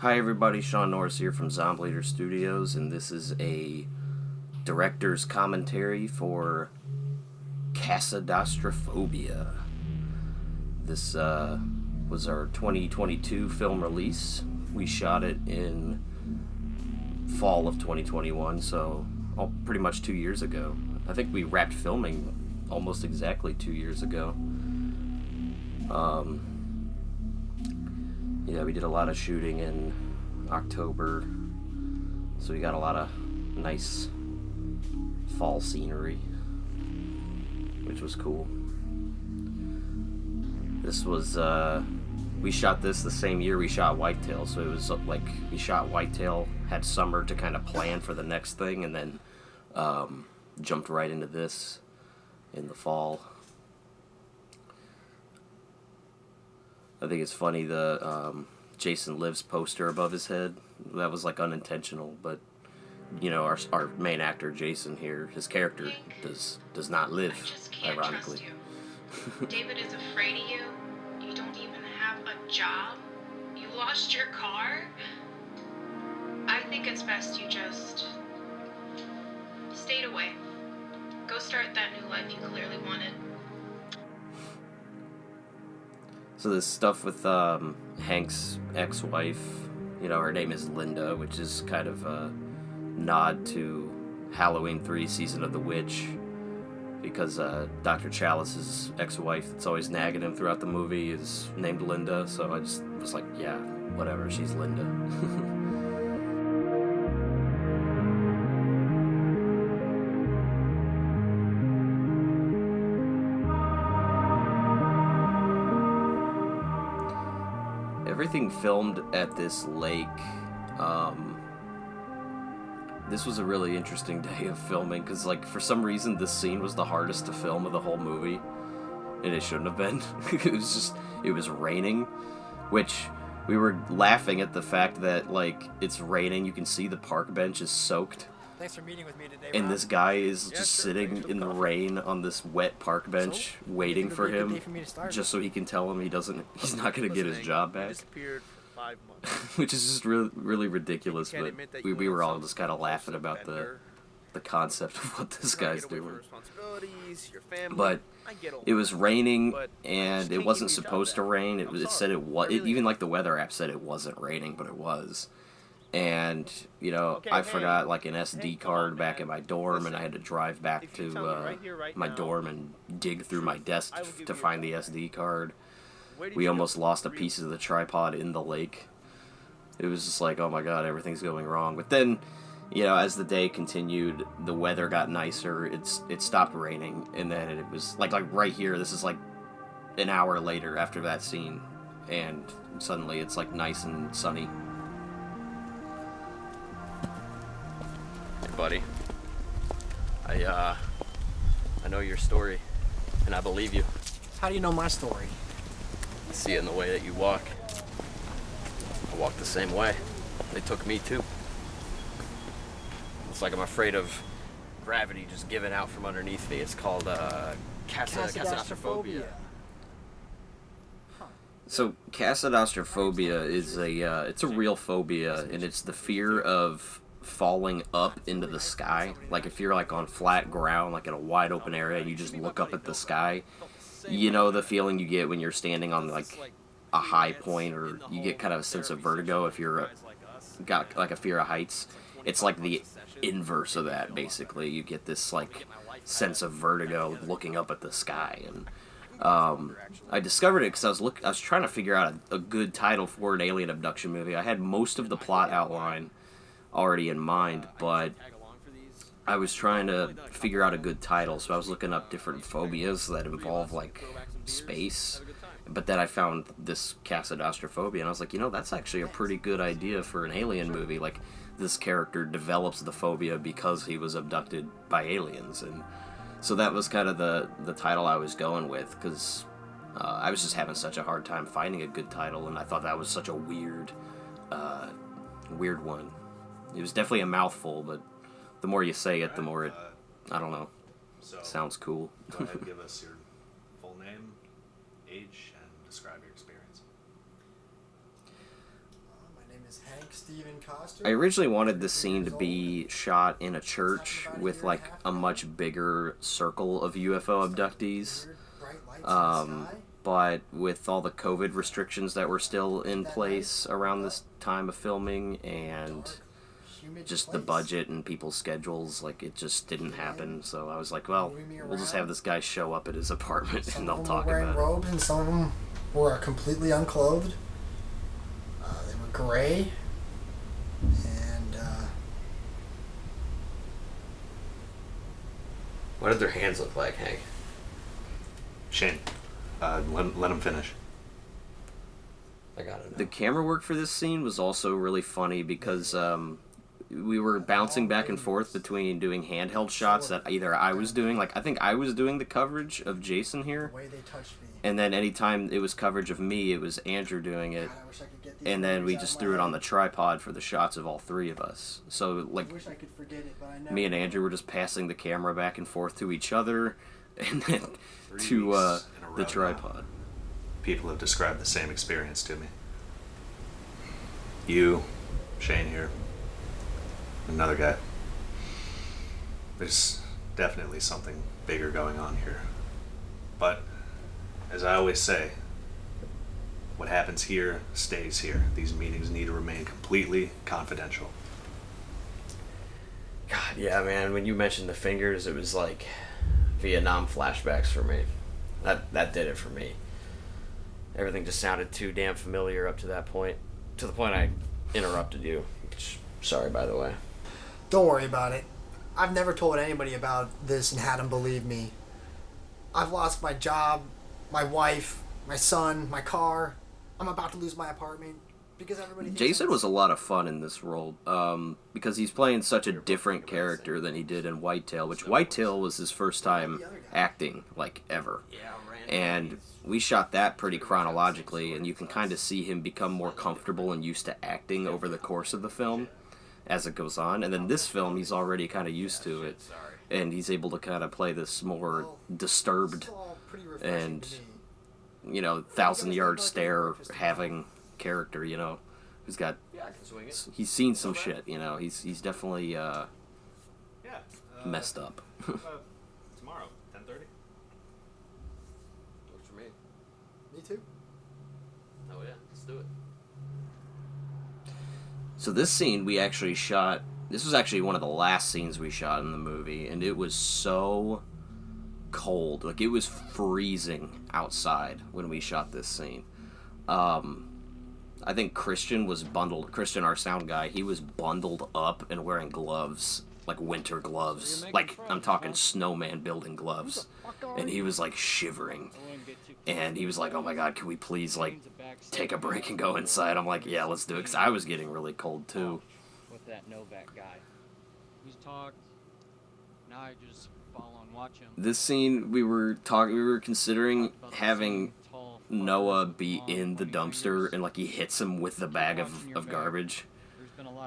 Hi everybody, Sean Norris here from Zomb Studios, and this is a director's commentary for Casadastraphobia. This was our 2022 film release. We shot it in fall of 2021, so pretty much 2 years ago. I think we wrapped filming almost exactly 2 years ago. Yeah, we did a lot of shooting in October, so we got a lot of nice fall scenery, which was cool. This was, we shot this the same year we shot Whitetail, so it was like we shot Whitetail, had summer to kind of plan for the next thing, and then jumped right into this in the fall. I think it's funny, the Jason Lives poster above his head, that was like unintentional, but you know, our main actor Jason here, his character does not live, I just can't ironically. Trust you. David is afraid of you. You don't even have a job. You lost your car. I think it's best you just stayed away. Go start that new life you clearly wanted. So this stuff with Hank's ex-wife, you know, her name is Linda, which is kind of a nod to Halloween 3 Season of the Witch, because Dr. Chalice's ex-wife that's always nagging him throughout the movie is named Linda, so I just was like, yeah, whatever, she's Linda. Everything filmed at this lake. This was a really interesting day of filming, because like for some reason this scene was the hardest to film of the whole movie, and it shouldn't have been. It was raining, which we were laughing at the fact that like it's raining, you can see the park bench is soaked. Thanks for meeting with me today, and Rob. this guy is just sure, sitting in the rain on this wet park bench, waiting for him, just so he can tell him he's not gonna get his job back. Disappeared for 5 months. Which is just really ridiculous, but we were all just kind of laughing about the concept of what this guy's doing. But it was raining, and it wasn't supposed to rain. It said it was. Even like the weather app said it wasn't raining, but it was. And, you know, I forgot like an SD card back at my dorm, and I had to drive back to my dorm and dig through my desk to find the SD card. We almost lost a piece of the tripod in the lake. It was just like, oh my god, everything's going wrong. But then, you know, as the day continued, the weather got nicer, it stopped raining, and then it was like right here, this is like an hour later after that scene, and suddenly it's like nice and sunny. Buddy, I know your story, and I believe you. How do you know my story? I see it in the way that you walk. I walk the same way. They took me too. It's like I'm afraid of gravity just giving out from underneath me. It's called Casadastraphobia. So Casadastraphobia is it's a real phobia, and it's the fear of falling up into the sky. Like if you're like on flat ground, like in a wide open area, and you just look up at the sky, you know the feeling you get when you're standing on like a high point, or you get kind of a sense of vertigo if you're got like a fear of heights. It's like the inverse of that, basically. You get this like sense of vertigo looking up at the sky. And I discovered it because I was trying to figure out a good title for an alien abduction movie. I had most of the plot outline already in mind, but I was trying to figure out a good title, so I was looking up different phobias that involve like space, but then I found this Casadastraphobia, and I was like, you know, that's actually a pretty good idea for an alien movie. Like, this character develops the phobia because he was abducted by aliens, and so that was kind of the title I was going with, because I was just having such a hard time finding a good title, and I thought that was such a weird one. It was definitely a mouthful, but the more you say it, the more it, I don't know, sounds cool. Go ahead and give us your full name, age, and describe your experience. My name is Hank. I originally wanted this scene to be shot in a church with like a much bigger circle of UFO abductees. But with all the COVID restrictions that were still in place around this time of filming and just the budget and people's schedules, like it just didn't happen. So I was like, well, we'll just have this guy show up at his apartment and they'll talk about it. Some of them were wearing robes and some of them were completely unclothed. They were gray. And What did their hands look like, Hank? Shane, let him finish. I got it. The camera work for this scene was also really funny because we were bouncing back and forth between doing handheld shots that either I was doing, like I think I was doing the coverage of Jason here, and then anytime it was coverage of me, it was Andrew doing it, and then we just threw it on the tripod for the shots of all three of us. So like me and Andrew were just passing the camera back and forth to each other, and then to the tripod. People have described the same experience to me. You, Shane here, another guy. There's definitely something bigger going on here. But, as I always say, what happens here stays here. These meetings need to remain completely confidential. God, yeah, man, when you mentioned the fingers, it was like Vietnam flashbacks for me. That did it for me. Everything just sounded too damn familiar up to that point. To the point I interrupted you. Sorry, by the way. don't worry about it. I've never told anybody about this and had them believe me. I've lost my job, my wife, my son, my car. I'm about to lose my apartment because everybody thinks Jason was a lot of fun in this role because he's playing such a different character than he did in Whitetail, which Whitetail was his first time acting, like, ever. And we shot that pretty chronologically, and you can kind of see him become more comfortable and used to acting over the course of the film as it goes on. And then this film, he's already kind of used to it, and he's able to kind of play this more disturbed and, you know, thousand-yard stare having character, you know, who's got, he's seen some shit, you know, he's definitely messed up. Tomorrow, 10:30. Works for me. Me too. Oh yeah, let's do it. So this scene we actually shot, this was actually one of the last scenes we shot in the movie, and it was so cold. Like, it was freezing outside when we shot this scene. I think Christian, our sound guy, he was bundled up and wearing gloves, like winter gloves. Like, I'm talking snowman building gloves. And he was, like, shivering. And he was like, oh my god, can we please, like, take a break and go inside? I'm like, yeah, let's do it, because I was getting really cold, too. With that Novak guy. He's talked. Now I just follow and watch him. This scene, we were considering having Noah be in the dumpster, and, like, he hits him with the bag of garbage.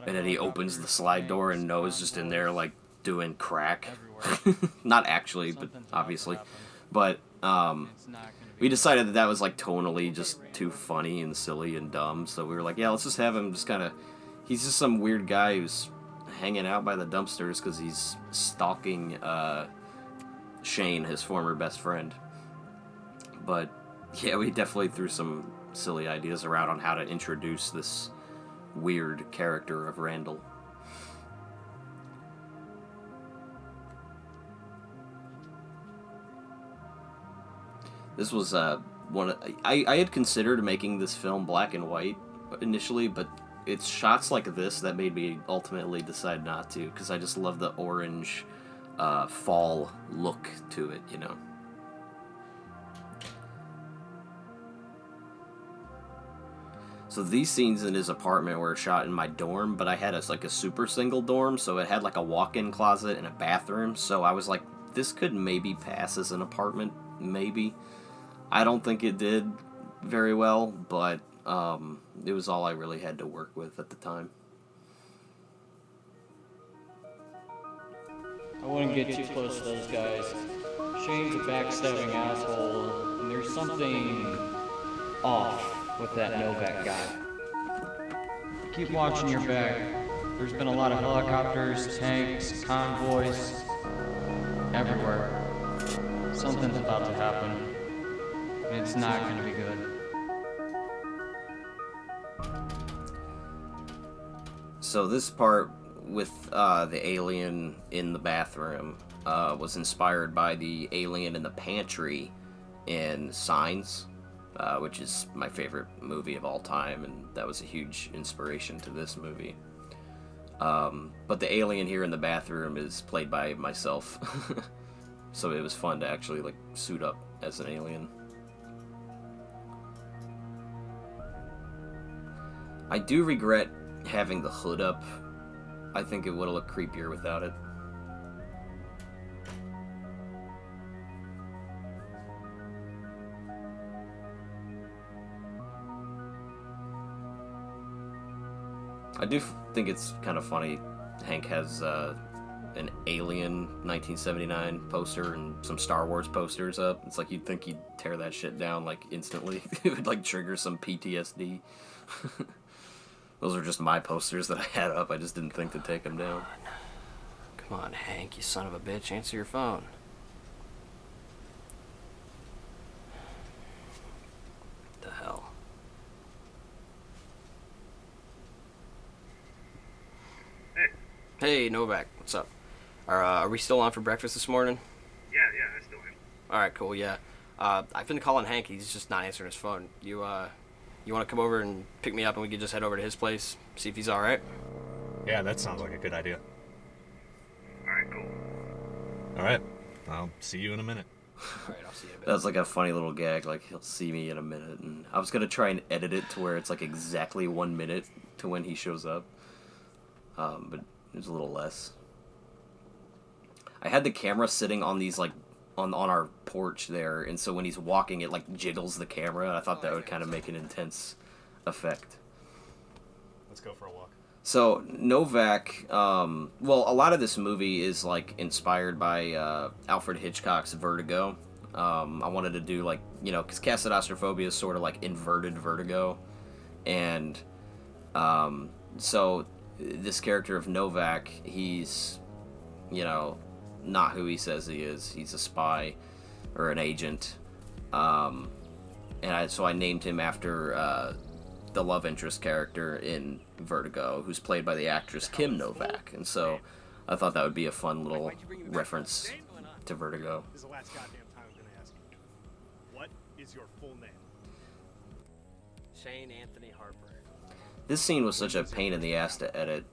And then he opens the slide door, and Noah's just in there, like, doing crack. Not actually, but obviously. But, we decided that was, like, tonally just too funny and silly and dumb, so we were like, yeah, let's just have him just kind of... He's just some weird guy who's hanging out by the dumpsters because he's stalking Shane, his former best friend. But, yeah, we definitely threw some silly ideas around on how to introduce this weird character of Randall. This was I had considered making this film black and white initially, but it's shots like this that made me ultimately decide not to, because I just love the orange fall look to it, you know. So these scenes in his apartment were shot in my dorm, but I had a super single dorm, so it had like a walk-in closet and a bathroom, so I was like, this could maybe pass as an apartment, maybe. I don't think it did very well, but it was all I really had to work with at the time. I wouldn't get too close to those guys. Shane's a backstabbing asshole, and there's something off with that Novak guy. keep watching your back. There's been a lot of helicopters, tanks, convoys, everywhere. Something's about to happen, and it's not gonna be good. So this part with the alien in the bathroom was inspired by the alien in the pantry in Signs, which is my favorite movie of all time, and that was a huge inspiration to this movie. But the alien here in the bathroom is played by myself, so it was fun to actually like suit up as an alien. I do regret having the hood up. I think it would have looked creepier without it. I do think it's kind of funny. Hank has an Alien 1979 poster and some Star Wars posters up. It's like you'd think he'd tear that shit down like instantly. It would like trigger some PTSD. Those are just my posters that I had up. I just didn't think to take them down. Come on, Hank, you son of a bitch. Answer your phone. The hell? Hey, Novak, what's up? Are we still on for breakfast this morning? Yeah, I still am. Alright, cool, yeah. I've been calling Hank, he's just not answering his phone. You want to come over and pick me up and we could just head over to his place, see if he's alright? Yeah, that sounds like a good idea. Alright, cool. Alright, I'll see you in a minute. Alright, I'll see you in a bit. That's like a funny little gag, like he'll see me in a minute, and I was gonna try and edit it to where it's like exactly 1 minute to when he shows up, but it was a little less. I had the camera sitting on these like on our porch there, and so when he's walking, it like jiggles the camera. And I thought that would kind of make an intense effect. Let's go for a walk. So Novak, well, a lot of this movie is like inspired by Alfred Hitchcock's Vertigo. I wanted to do like, you know, because Casadastraphobia is sort of like inverted Vertigo, and so this character of Novak, he's, you know, not who he says he is. He's a spy or an agent, and so I named him after the love interest character in Vertigo, who's played by the actress Kim Novak, and so I thought that would be a fun little reference to Vertigo. This is the last goddamn time I'm gonna ask you. What is your full name? Shane Anthony Harper. This scene was such a pain in the ass to edit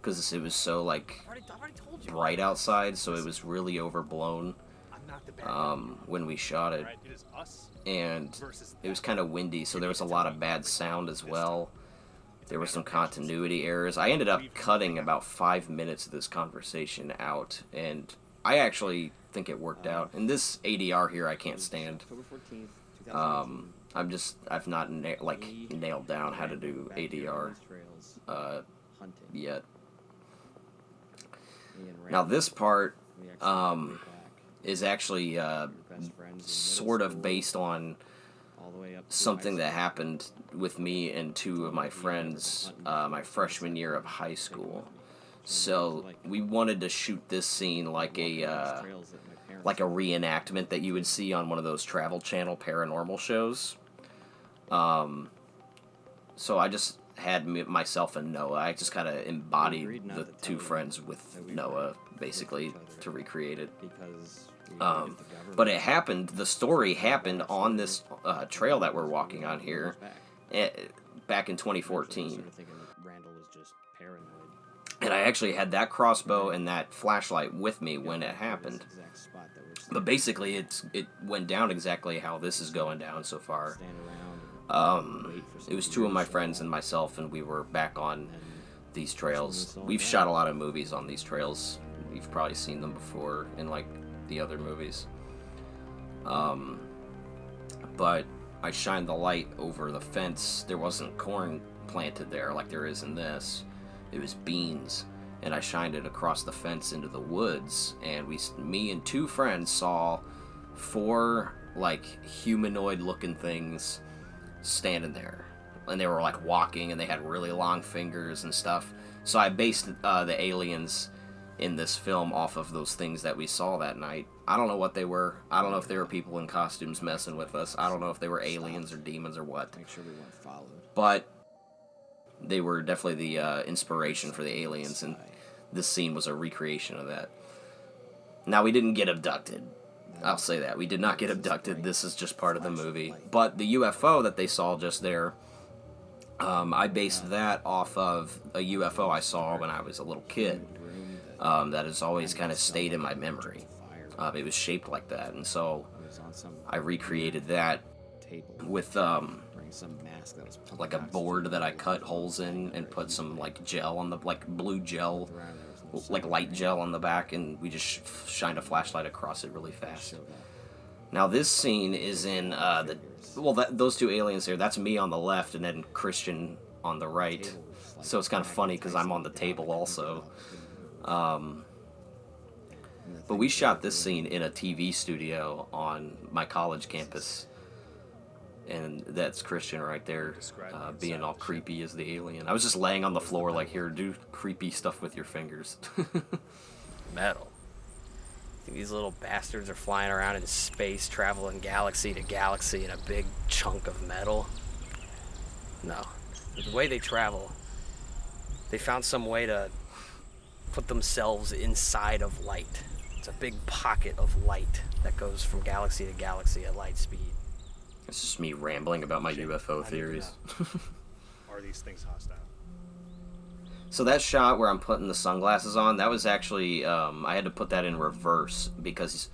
because it was so like I already told you. bright outside, so it was really overblown I'm not the bad guy. when we shot it, Right? It is us and versus it was kind of windy, so there was a lot of bad sound as well. There were some continuity errors. I ended up cutting about 5 minutes of this conversation out, and I actually think it worked out. And this ADR here I can't stand. I've not nailed down how to do ADR yet. Now this part is actually sort of based on something that happened with me and two of my friends my freshman year of high school. So we wanted to shoot this scene like a reenactment that you would see on one of those Travel Channel paranormal shows. So I just had myself and Noah. I just kind of embodied the two friends with Noah, basically, to recreate it. But it happened, the story happened on this trail that we're walking on here back in 2014. And I actually had that crossbow and that flashlight with me when it happened. But basically, it went down exactly how this is going down so far. It was two of my friends and myself, and we were back on these trails. We've shot a lot of movies on these trails. You've probably seen them before in, like, the other movies. But I shined the light over the fence. There wasn't corn planted there like there is in this. It was beans. And I shined it across the fence into the woods, and me and two friends saw 4, like, humanoid-looking things standing there. and they were like walking, and they had really long fingers and stuff. So I based the aliens in this film off of those things that we saw that night. I don't know what they were. I don't know if they were people in costumes messing with us. I don't know if they were aliens or demons or what. Make sure we weren't followed. But they were definitely the inspiration for the aliens, and this scene was a recreation of that. Now, we didn't get abducted. I'll say that. We did not get abducted. This is just part of the movie. But the UFO that they saw just there, I based that off of a UFO I saw when I was a little kid. That has always kind of stayed in my memory. It was shaped like that, and so I recreated that with like a board that I cut holes in and put some like gel on the blue gel, like light gel on the back, and we just shined a flashlight across it really fast. Now this scene is in those two aliens here. That's me on the left, and then Christian on the right. So it's kind of funny because I'm on the table also. But we shot this scene in a TV studio on my college campus, and that's Christian right there, being all creepy as the alien. I was just laying on the floor like, here, do creepy stuff with your fingers. Metal. Think these little bastards are flying around in space, traveling galaxy to galaxy in a big chunk of metal? No. The way they travel, they found some way to put themselves inside of light. It's a big pocket of light that goes from galaxy to galaxy at light speed. It's just me rambling about my UFO theories. Are these things hostile? So that shot where I'm putting the sunglasses on, that was actually, I had to put that in reverse because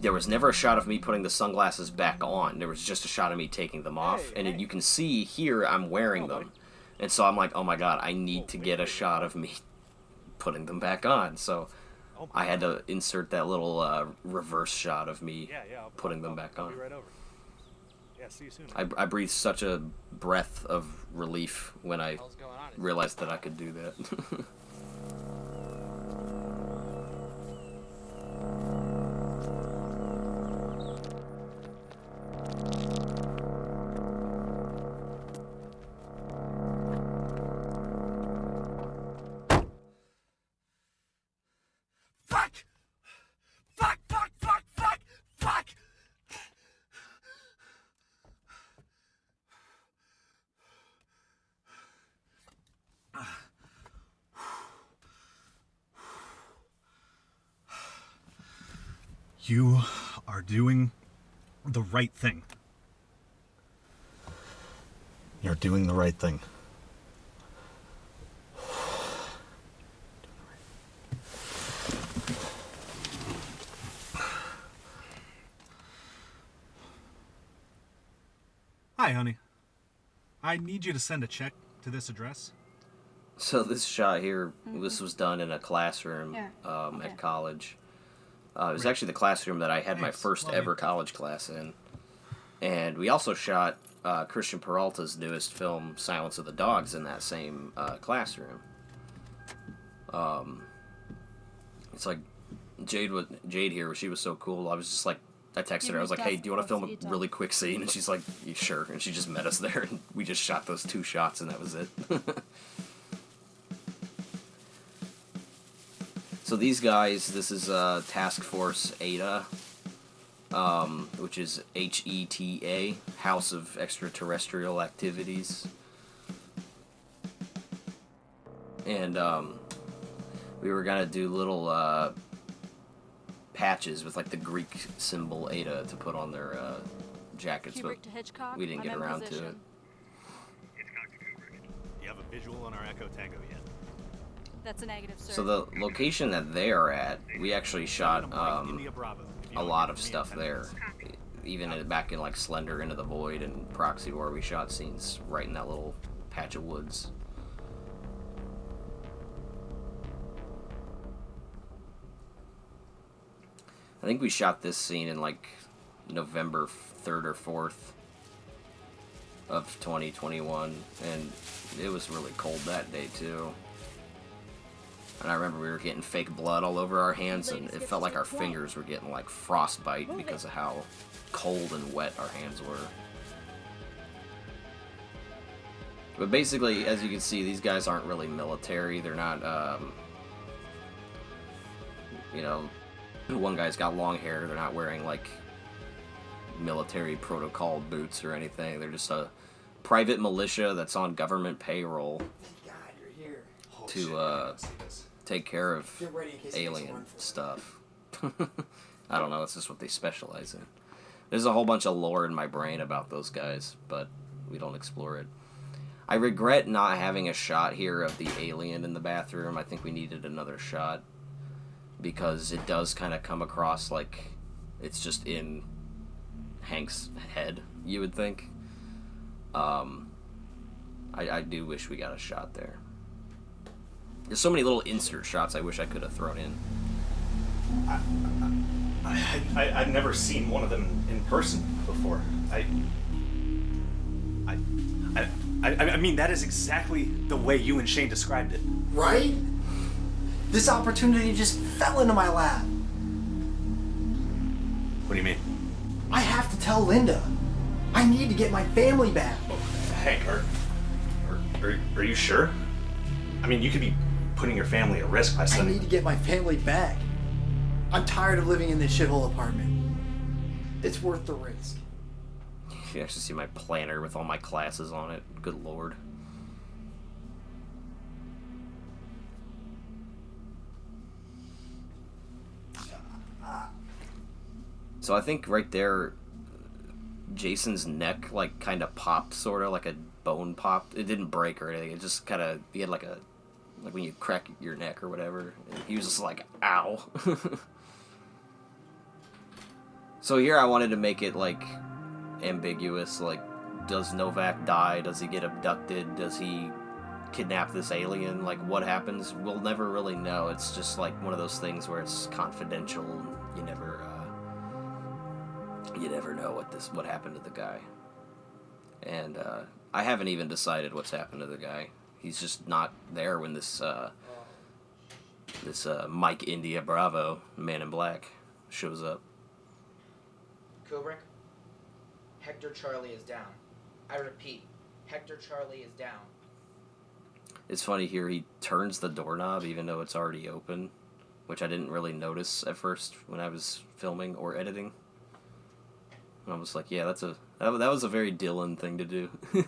there was never a shot of me putting the sunglasses back on. There was just a shot of me taking them off. And you can see here I'm wearing them. And so I'm like, oh my god, I need to get a shot of me putting them back on. So I had to insert that little reverse shot of me putting them back on. I'll be right over. Yeah, see you soon. I breathed such a breath of relief when I realized that I could do that. Fuck! Fuck, fuck, fuck, fuck, fuck! You are doing the right thing. You're doing the right thing. Hi, honey. I need you to send a check to this address. So this shot here, this was done in a classroom at college. It was actually the classroom that I had my first ever college class in. And we also shot Christian Peralta's newest film, Silence of the Dogs, in that same classroom. It's like Jade here, she was so cool. I was just like, I texted her. I was like, hey, do you want to film a really quick scene? And she's like, yeah, sure. And she just met us there, and we just shot those 2 shots, and that was it. So these guys, this is Task Force Eta, which is HETA, House of Extraterrestrial Activities. And we were going to do little patches with like the Greek symbol Eta to put on their jackets, but we didn't get around to it. Hitchcock to Kubrick. Do you have a visual on our Echo Tango yet? That's a negative, sir. So the location that they are at, we actually shot a lot of stuff there. Even back in like Slender Into the Void and Proxy War, we shot scenes right in that little patch of woods. I think we shot this scene in like November 3rd or 4th of 2021, and it was really cold that day too. And I remember we were getting fake blood all over our hands, and it felt like our fingers were getting like frostbite because of how cold and wet our hands were. But basically, as you can see, these guys aren't really military. They're not, you know, one guy's got long hair. They're not wearing, like, military protocol boots or anything. They're just a private militia that's on government payroll to take care of alien stuff. I don't know, that's just what they specialize in. There's a whole bunch of lore in my brain about those guys, but we don't explore it. I regret not having a shot here of the alien in the bathroom. I think we needed another shot, because it does kind of come across like it's just in Hank's head, you would think. I do wish we got a shot there. There's so many little insert shots I wish I could have thrown in. I've never seen one of them in person before. I mean, that is exactly the way you and Shane described it. Right? This opportunity just fell into my lap. What do you mean? I have to tell Linda. I need to get my family back. Hank, are you sure? I mean, you could be putting your family at risk by I sending... need to get my family back. I'm tired of living in this shithole apartment. It's worth the risk. You actually see my planner with all my classes on it. Good lord. So I think right there, Jason's neck, like, kind of popped, sort of, like a bone popped. It didn't break or anything. It just kind of, he had like a, like when you crack your neck or whatever. And he was just like, ow. So here I wanted to make it, like, ambiguous. Like, does Novak die? Does he get abducted? Does he kidnap this alien? Like, what happens? We'll never really know. It's just like one of those things where it's confidential. You never know what happened to the guy. And I haven't even decided what's happened to the guy. He's just not there when this Mike India Bravo, Man in Black, shows up. Kubrick, Hector Charlie is down. I repeat, Hector Charlie is down. It's funny here, he turns the doorknob even though it's already open, which I didn't really notice at first when I was filming or editing. And I was like, yeah, that was a very Dylan thing to do. It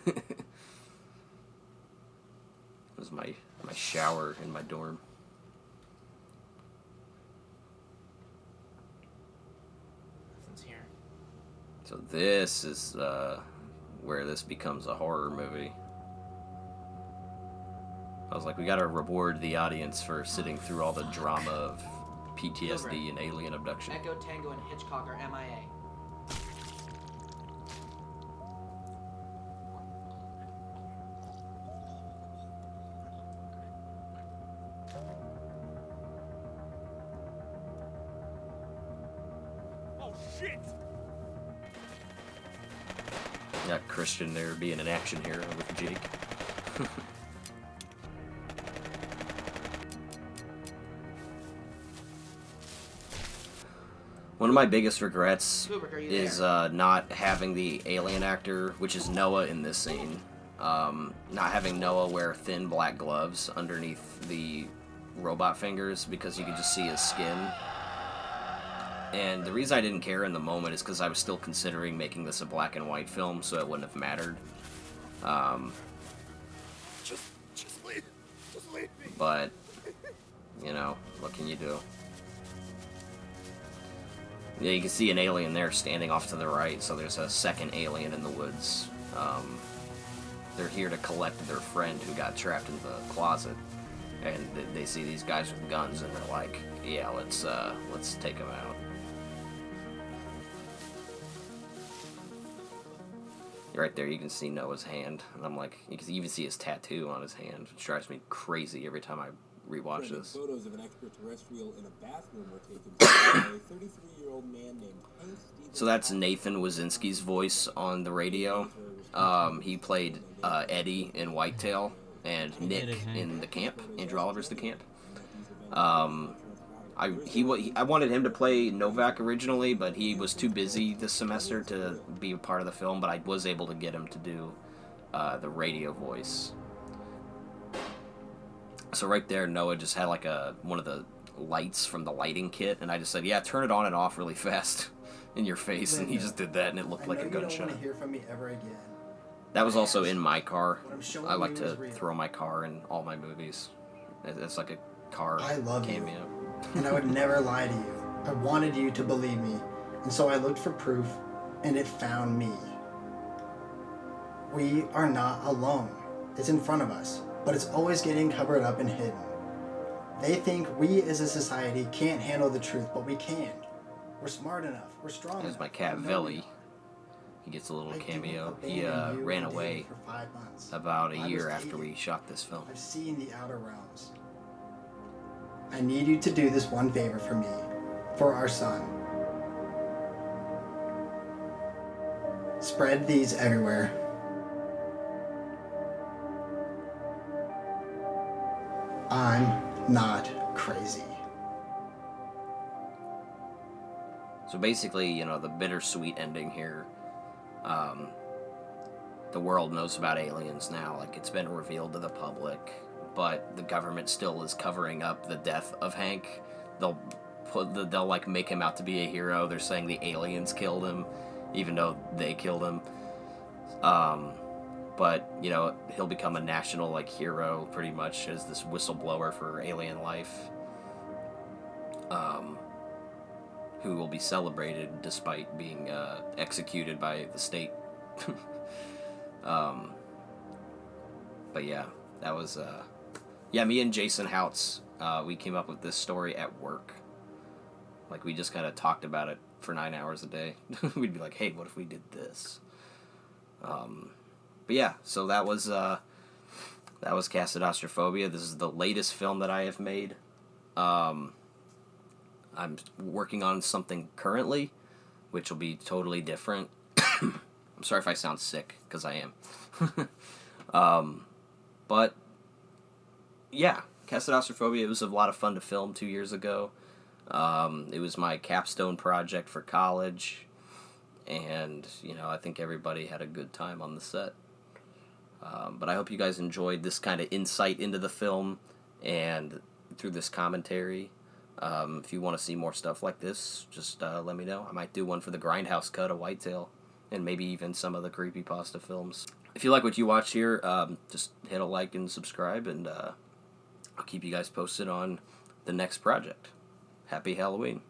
was my shower in my dorm. Nothing's here. So this is where this becomes a horror movie. I was like, we gotta reward the audience for sitting through all the drama of PTSD and alien abduction. Echo, Tango, and Hitchcock are MIA. Oh shit! Got Christian there being an action hero with Jake. One of my biggest regrets is not having the alien actor, which is Noah in this scene, not having Noah wear thin black gloves underneath the robot fingers because you could just see his skin. And the reason I didn't care in the moment is because I was still considering making this a black and white film, so it wouldn't have mattered. Just leave me. But, you know, what can you do? Yeah, you can see an alien there standing off to the right, so there's a second alien in the woods. They're here to collect their friend who got trapped in the closet, and they see these guys with guns, and they're like, yeah, let's take them out. Right there, you can see Noah's hand, and I'm like, you can even see his tattoo on his hand, which drives me crazy every time I rewatch this. Photos of an extraterrestrial in a bathroom were taken by a 33-year-old man named Hank Stevens. So that's Nathan Wazinski's voice on the radio. He played Eddie in Whitetail and Nick in The Camp, Andrew Oliver's The Camp. I wanted him to play Novak originally, but he was too busy this semester to be a part of the film, but I was able to get him to do the radio voice. So right there, Noah just had like one of the lights from the lighting kit, and I just said, yeah, turn it on and off really fast in your face, and he just did that, and it looked like a gunshot. I don't want to hear from me ever again. That was also in my car. I like you is to real. throw my car in all my movies. It's like a car I love you, cameo. and I would never lie to you. I wanted you to believe me, and so I looked for proof, and it found me. We are not alone. It's in front of us, but it's always getting covered up and hidden. They think we as a society can't handle the truth, but we can. We're smart enough. We're strong enough. There's my cat, We know we Velly. are. He gets a little I didn't cameo. He abandon you ran and away David for 5 months. about a I year was after dating. we shot this film. I've seen the outer realms. I need you to do this one favor for me, for our son. Spread these everywhere. I'm not crazy. So basically, you know, the bittersweet ending here, the world knows about aliens now, like it's been revealed to the public, but the government still is covering up the death of Hank. They'll like make him out to be a hero. They're saying the aliens killed him, even though they killed him. But, you know, he'll become a national, like, hero, pretty much, as this whistleblower for alien life. Who will be celebrated despite being executed by the state. But yeah, that was... yeah, me and Jason Houts, we came up with this story at work. Like, we just kind of talked about it for 9 hours a day. We'd be like, hey, what if we did this? But yeah, so that was Casadastraphobia. This is the latest film that I have made. I'm working on something currently, which will be totally different. I'm sorry if I sound sick, because I am. But yeah, Casadastraphobia, it was a lot of fun to film 2 years ago. It was my capstone project for college, and, you know, I think everybody had a good time on the set. But I hope you guys enjoyed this kind of insight into the film and through this commentary. If you want to see more stuff like this, just let me know. I might do one for the Grindhouse cut of Whitetail, and maybe even some of the creepypasta films. If you like what you watch here, just hit a like and subscribe, and I'll keep you guys posted on the next project. Happy Halloween.